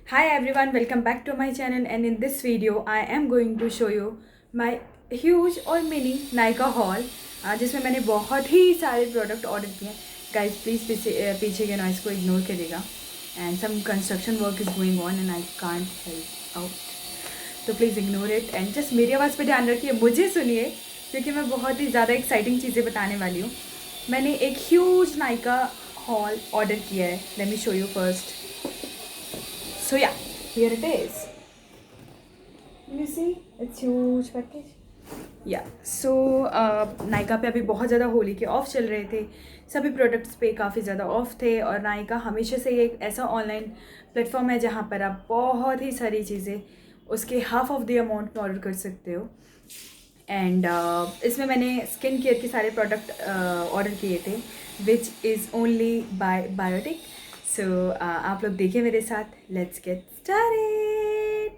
Hi everyone, welcome back to my channel, and in this video I am going to show you my huge और mini Nykaa haul जिसमें मैंने बहुत ही सारे product order किए हैं. Guys please पीछे के नॉइज़ को इग्नोर करिएगा. And some construction work is going on and I can't help out, तो please ignore it and just मेरी आवाज़ पे ध्यान रखिए, मुझे सुनिए, क्योंकि मैं बहुत ही ज़्यादा एक्साइटिंग चीज़ें बताने वाली हूँ. मैंने एक ह्यूज Nykaa haul ऑर्डर किया है. Let me show you first. So yeah, here it is. You see, it's huge package. Yeah, so Nykaa पे अभी बहुत ज़्यादा होली के ऑफ चल रहे थे. सभी प्रोडक्ट्स पे काफ़ी ज़्यादा ऑफ थे और Nykaa हमेशा से एक ऐसा ऑनलाइन प्लेटफॉर्म है जहाँ पर आप बहुत ही सारी चीज़ें उसके हाफ ऑफ द अमाउंट में ऑर्डर कर सकते हो. एंड इसमें मैंने स्किन केयर के सारे प्रोडक्ट ऑर्डर किए थे, which is only by Biotique. So आप लोग देखिए मेरे साथ. Let's get started.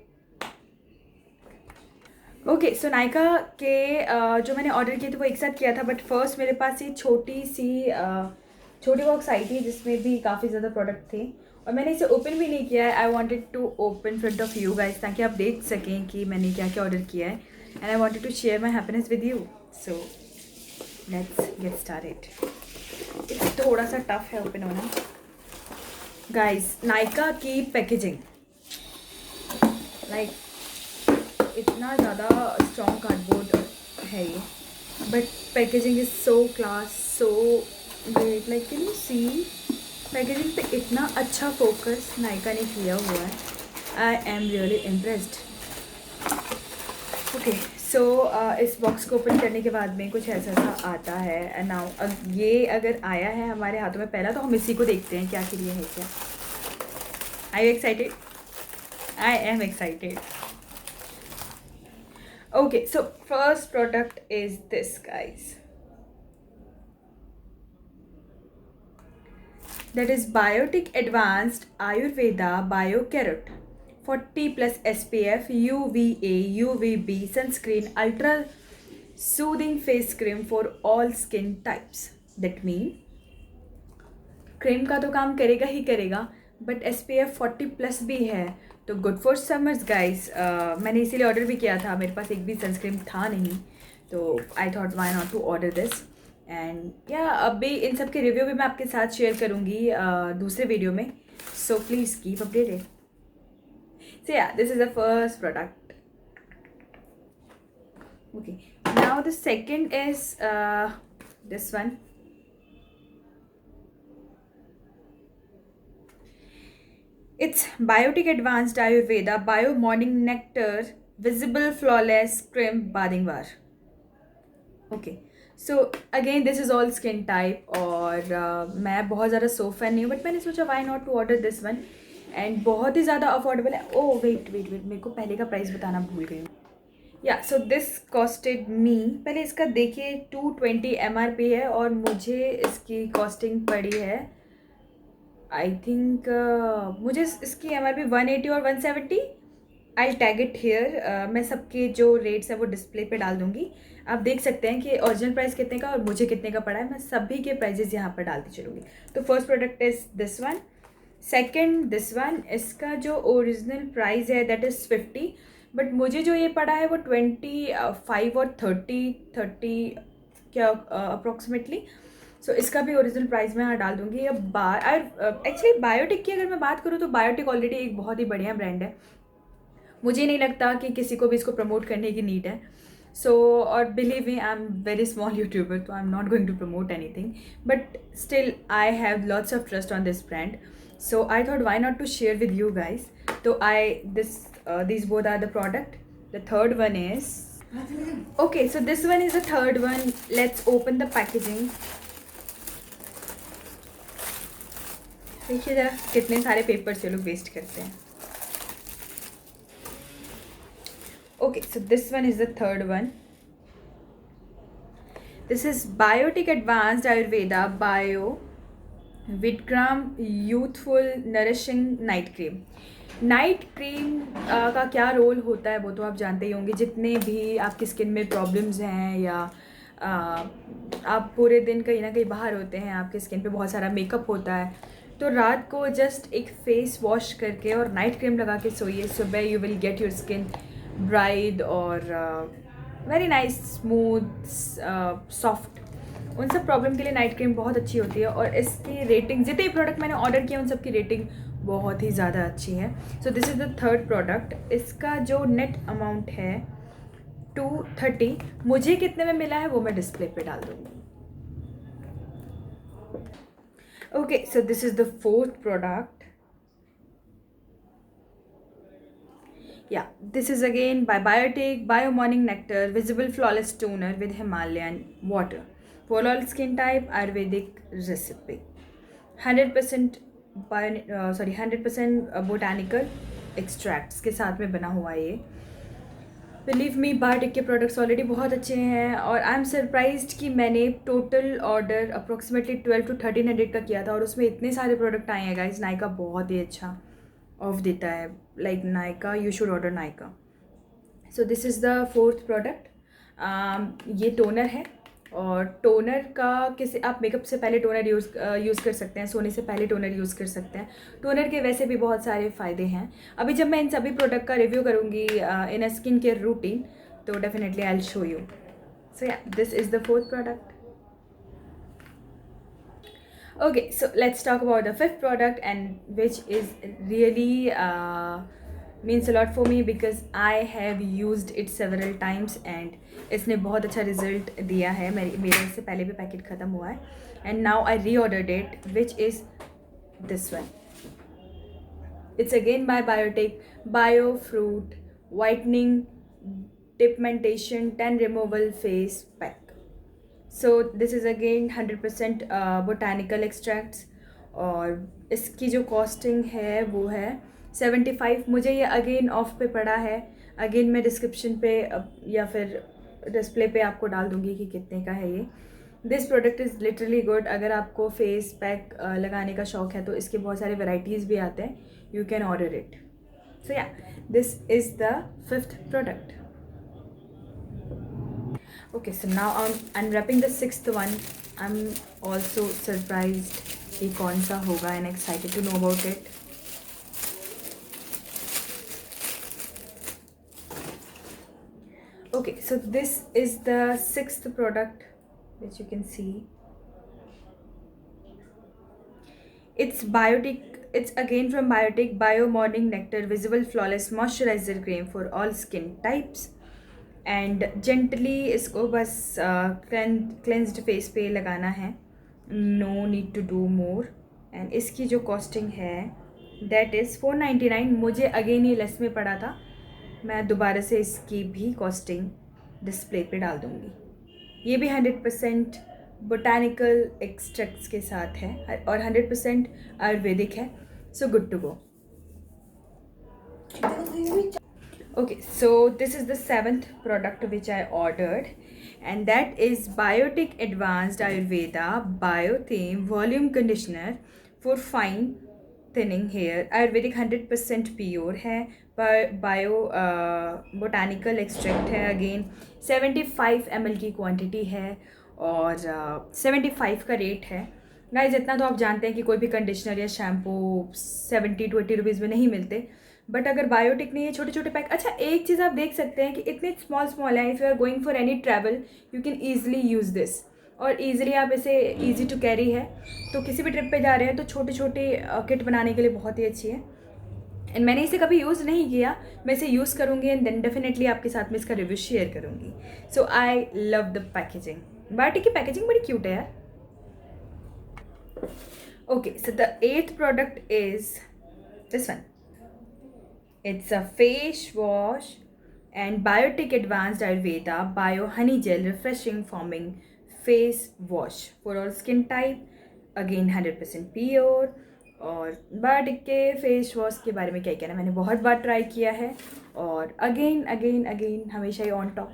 Okay, so Nykaa के जो मैंने ऑर्डर किए थे वो एक साथ किया था, बट फर्स्ट मेरे पास ये छोटी बॉक्स आई थी जिसमें भी काफ़ी ज़्यादा प्रोडक्ट थे और मैंने इसे ओपन भी नहीं किया है. I wanted to open front of you guys, ताकि आप देख सकें कि मैंने क्या क्या ऑर्डर किया है. And I wanted to share my happiness with you. So let's get started. It's थोड़ा सा टफ है ओपन होना. गाइज, Nykaa की पैकेजिंग लाइक इतना ज़्यादा स्ट्रॉन्ग कार्डबोर्ड है ये, but packaging is so class, so great. Like can you see, packaging पे इतना अच्छा फोकस Nykaa ने किया हुआ है. I am really impressed. Okay, so इस बॉक्स को ओपन करने के बाद में कुछ ऐसा सा आता है. एंड नाउ ये अगर आया है हमारे हाथों में पहला, तो हम इसी को देखते हैं क्या के लिए है क्या. I you excited? I am excited. Okay, so first product is this guys. That is Biotic Advanced Ayurveda Bio Carrot 40+ SPF UVA UVB sunscreen ultra soothing face cream for all skin types. That mean cream का तो काम करेगा ही करेगा, but SPF 40+ भी है, तो good for summers guys. मैंने इसीलिए ऑर्डर भी किया था. मेरे पास एक भी सनस्क्रीन था नहीं, तो I thought why not to order this. And या अभी इन सब के रिव्यू भी मैं आपके साथ शेयर करूँगी दूसरे वीडियो में. So please keep updated. So yeah, this is the first product. Okay, now the second is this one. It's Biotic Advanced Ayurveda Bio Morning Nectar Visible Flawless Cream Bathing Bar. Okay, so again this is all skin type और मैं बहुत ज़्यादा सो fan नहीं हूँ, but मैंने सोचा why not to order this one. And बहुत ही ज़्यादा अफोर्डेबल है. ओह वेट, मेरे को पहले का प्राइस बताना भूल गई हूँ. या सो दिस कॉस्टेड मी, पहले इसका देखिए 220 MRP है और मुझे इसकी कॉस्टिंग पड़ी है आई थिंक मुझे इसकी MRP 180 और 170. I tag it here. मैं सबके जो रेट्स है वो डिस्प्ले पे डाल दूँगी. आप देख सकते हैं कि ओरिजिनल प्राइस कितने का और मुझे कितने का पड़ा है. मैं सभी के प्राइजेस यहाँ पर डालती चलूँगी. तो first product is this one. Second this one. इसका जो ओरिजिनल प्राइस है दैट इज़ 50, बट मुझे जो ये पड़ा है वो 25 और 30 क्या अप्रॉक्सीमेटली. सो इसका भी ओरिजिनल प्राइस मैं यहाँ डाल दूँगी. अब एक्चुअली बायोटिक की अगर मैं बात करूँ तो बायोटिक ऑलरेडी एक बहुत ही बढ़िया ब्रांड है. मुझे नहीं लगता कि किसी को भी इसको प्रमोट करने की नीड है. सो और believe me, I am very small youtuber, तो I am not going to promote anything, but still I have lots of trust on this brand. So I thought why not to share with you guys. तो these both are the product. The third one is okay, so this one is the third one. Let's open the packaging. देखिए जरा कितने सारे papers ये लोग waste करते हैं. Okay, so this one is the third one. This is Biotic Advanced Ayurveda Bio Vidgram Youthful Nourishing Night Cream. Night cream का क्या रोल होता है वो तो आप जानते ही होंगे. जितने भी आपकी स्किन में प्रॉब्लम्स हैं या आप पूरे दिन कहीं ना कहीं बाहर होते हैं, आपके स्किन पे बहुत सारा मेकअप होता है, तो रात को जस्ट एक फेस वॉश करके और नाइट क्रीम लगा के सोइए, सुबह you will get your skin bright और वेरी नाइस, स्मूथ, सॉफ्ट। उन सब प्रॉब्लम के लिए नाइट क्रीम बहुत अच्छी होती है, और इसकी रेटिंग, जितने भी प्रोडक्ट मैंने ऑर्डर किए उन सब की रेटिंग बहुत ही ज़्यादा अच्छी है। So this is the third product. इसका जो नेट अमाउंट है 230, मुझे कितने में मिला है वो मैं डिस्प्ले पे डाल दूँगी। Okay, so this is the fourth product. Yeah, this is again by Biotic Bio Morning Nectar Visible Flawless Toner with Himalayan Water for all skin type, Ayurvedic recipe, 100% 100% botanical extracts के साथ में बना हुआ है ये। बिलीव मी, बायोटिक के products already बहुत अच्छे हैं, और आई एम सरप्राइज्ड कि मैंने टोटल ऑर्डर अप्रोक्सीमेटली 1200 to 1300 का किया था, और उसमें इतने सारे प्रोडक्ट आए हैं गाइज। नायका बहुत ही अच्छा ऑफ देता है, like Nykaa, you should order Nykaa. So this is the fourth product. ये टोनर है, और टोनर का किसी, आप मेकअप से पहले टोनर यूज़ कर सकते हैं, सोने से पहले टोनर यूज़ कर सकते हैं। टोनर के वैसे भी बहुत सारे फ़ायदे हैं। अभी जब मैं इन सभी प्रोडक्ट का रिव्यू करूँगी in a skin care routine, तो definitely I will show you. So yeah, this is the fourth product. Okay, so let's talk about the fifth product, and which is really means a lot for me because I have used it several times and इसने बहुत अच्छा result दिया है। मेरे इससे पहले भी packet ख़त्म हुआ है, and now I reordered it, which is this one. It's again by Biotic Bio Fruit Whitening Pigmentation Tan Removal Face Pack. So this is again 100% botanical extracts, और इसकी जो कॉस्टिंग है वो है 75। मुझे ये अगेन ऑफ पे पड़ा है। अगेन मैं डिस्क्रिप्शन पे या फिर डिस्प्ले पे आपको डाल दूँगी कि कितने का है ये। This product is literally good. अगर आपको फेस पैक लगाने का शौक़ है तो इसके बहुत सारे वेराइटीज़ भी आते हैं, you can order it. So yeah, this is the fifth product. Okay, so now I'm unwrapping the sixth one. I'm also surprised कि कौन सा होगा and excited to know about it. Okay, so this is the sixth product, which you can see. It's Biotic. It's again from Biotic Bio Morning Nectar Visible Flawless Moisturizer Cream for all skin types. And gently इसको बस cleansed face पे लगाना है, no need to do more. And इसकी जो costing है that is 499। मुझे again ये लेस में पड़ा था, मैं दोबारा से इसकी भी कॉस्टिंग डिस्प्ले पे डाल दूँगी। ये भी 100% बोटानिकल एक्सट्रैक्ट्स के साथ है और 100% आयुर्वेदिक है, so good to go. Okay, so this is the seventh product which I ordered, and that is Biotic Advanced Ayurveda Biotheme Volume Conditioner for fine thinning hair. Ayurvedic 100% pure है, bio botanical extract है, again 75 ml की quantity है, और 75 का rate है। Guys, जितना तो आप जानते हैं कि कोई भी कंडीशनर या शैम्पू 70 to 80 रुपीज़ में नहीं मिलते, बट अगर बायोटिक ने ये छोटे छोटे पैक, अच्छा एक चीज़ आप देख सकते हैं कि इतने स्मॉल हैं। If you are going for any travel you can easily use this, और ईजिली आप इसे ईजी टू कैरी है, तो किसी भी ट्रिप पे जा रहे हैं तो छोटे छोटे किट बनाने के लिए बहुत ही अच्छी है। एंड मैंने इसे कभी यूज़ नहीं किया, मैं इसे यूज़ करूँगी एंड देन डेफिनेटली आपके साथ में इसका रिव्यू शेयर करूँगी। So I love the packaging. Biotique की पैकेजिंग बड़ी क्यूट है यार। Okay, so the 8th product is this one. It's a face wash and Biotic Advanced Ayurveda Bio Honey Gel Refreshing Foaming Face Wash for all skin type. Again 100% pure. और biotic के face wash के बारे में क्या कहना, मैंने बहुत बार try किया है, और अगेन हमेशा ही ऑन टॉप।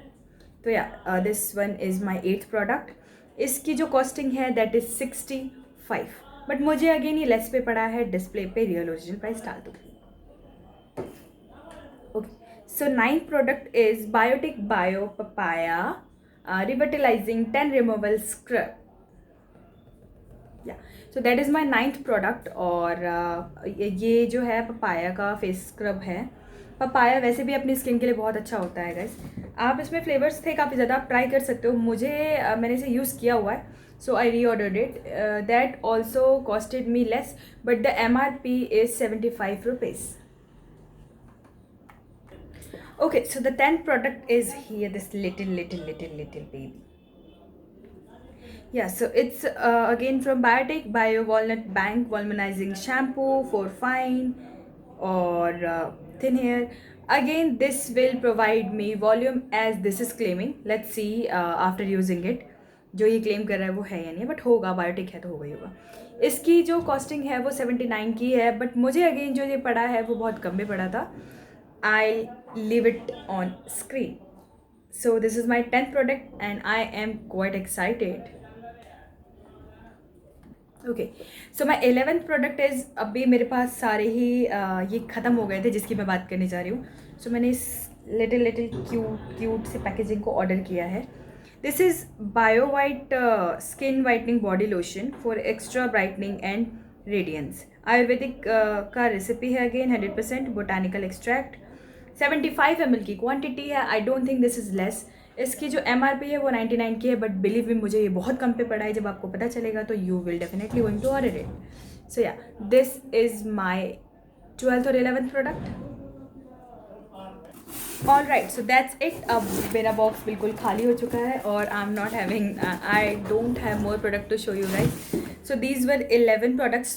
तो या, this one is my 8th product. इसकी जो कॉस्टिंग है दैट इज़ 65, बट मुझे अगेन ये लेस पे पड़ा है, डिस्प्ले पे रियल ओरिजिनल प्राइस डाल दूँगी। Okay, so 9th product is Biotic Bio Papaya Revitalizing Tan Removal Scrub. Yeah, so that is my 9th product. और ये जो है पपाया का फेस स्क्रब है। पपाया वैसे भी अपनी स्किन के लिए बहुत अच्छा होता है गाइस। आप इसमें फ्लेवर्स थे काफ़ी ज़्यादा, आप ट्राई कर सकते हो। मुझे मैंने इसे यूज़ किया हुआ है, सो आई री ordered it. That also costed me less, but the MRP is 75 rupees. Okay, so the 10th product is here, this little baby. Yeah, so it's again from Biotic, Bio Walnut Bank Volumizing Shampoo for fine or thin hair. Again, this will provide me volume as this is claiming. Let's see after using it. जो ये claim कर रहा है वो है या नहीं, but होगा, बायोटिक है तो होगा ही होगा। इसकी जो कॉस्टिंग है वो 79 की है, बट मुझे अगेन जो ये पड़ा है वो बहुत कम में पड़ा था। I'll leave it on screen. So this is my 10th product and I am quite excited. Okay, so my 11th product is, अभी मेरे पास सारे ही ये ख़त्म हो गए थे जिसकी मैं बात करने जा रही हूँ। सो मैंने इस लिटिल क्यूट से पैकेजिंग को ऑर्डर किया है। This is bio white skin whitening body lotion for extra brightening and radiance. Ayurvedic का रेसिपी है, अगेन 100% बोटानिकल एक्सट्रैक्ट, 75 ml की क्वांटिटी है। I don't think this is less. इसकी जो MRP है वो 99 की है, बट बिलीव में मुझे ये बहुत कम पे पड़ा है। जब आपको पता चलेगा तो you will definitely going to order it. So yeah, this is my 12th और 11th product. All right, so that's it. अब मेरा बॉक्स बिल्कुल खाली हो चुका है और I don't have more product to show you guys. So these were 11 products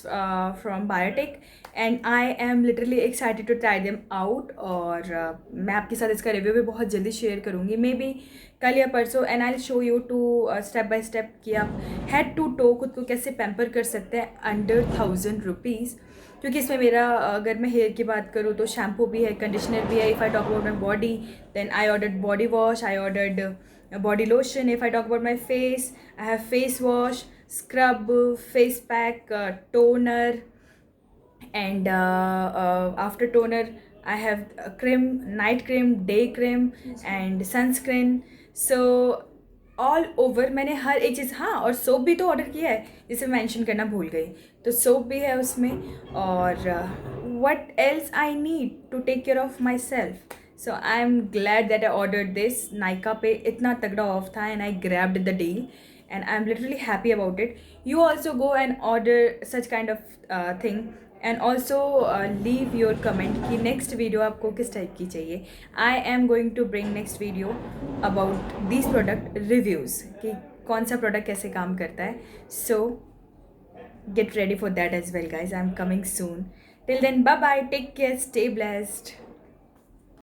from Biotic and I am literally excited to try them out। और मैं आपके साथ इसका रिव्यू भी बहुत जल्दी शेयर करूँगी, मे बी कल या परसों। And I show you to step by step कि आप हेड टू टो खुद को कैसे पैम्पर कर सकते हैं अंडर 1000 रुपीज़। क्योंकि इसमें मेरा, अगर मैं हेयर की बात करूँ तो शैम्पू भी है, कंडीशनर भी है। If I talk about my body, then I ordered body wash, I ordered body lotion. If I talk about my face, I have face wash, scrub, face pack, toner, and after toner I have a cream, night cream, day cream and sunscreen. So all over मैंने हर एक चीज़, हाँ, और soap भी तो order किया है जिसे mention करना भूल गई, तो सोप भी है उसमें। और what else I need to take care of myself. So I am glad that I order this. Nykaa पे इतना तगड़ा ऑफ था and I grabbed the deal and I am literally happy about it. You also go and order such kind of thing and also leave your comment कि next video आपको किस type की चाहिए। I am going to bring next video about this product reviews कि कौन सा product कैसे काम करता है। So get ready for that as well guys. I am coming soon. Till then, bye bye, take care, stay blessed.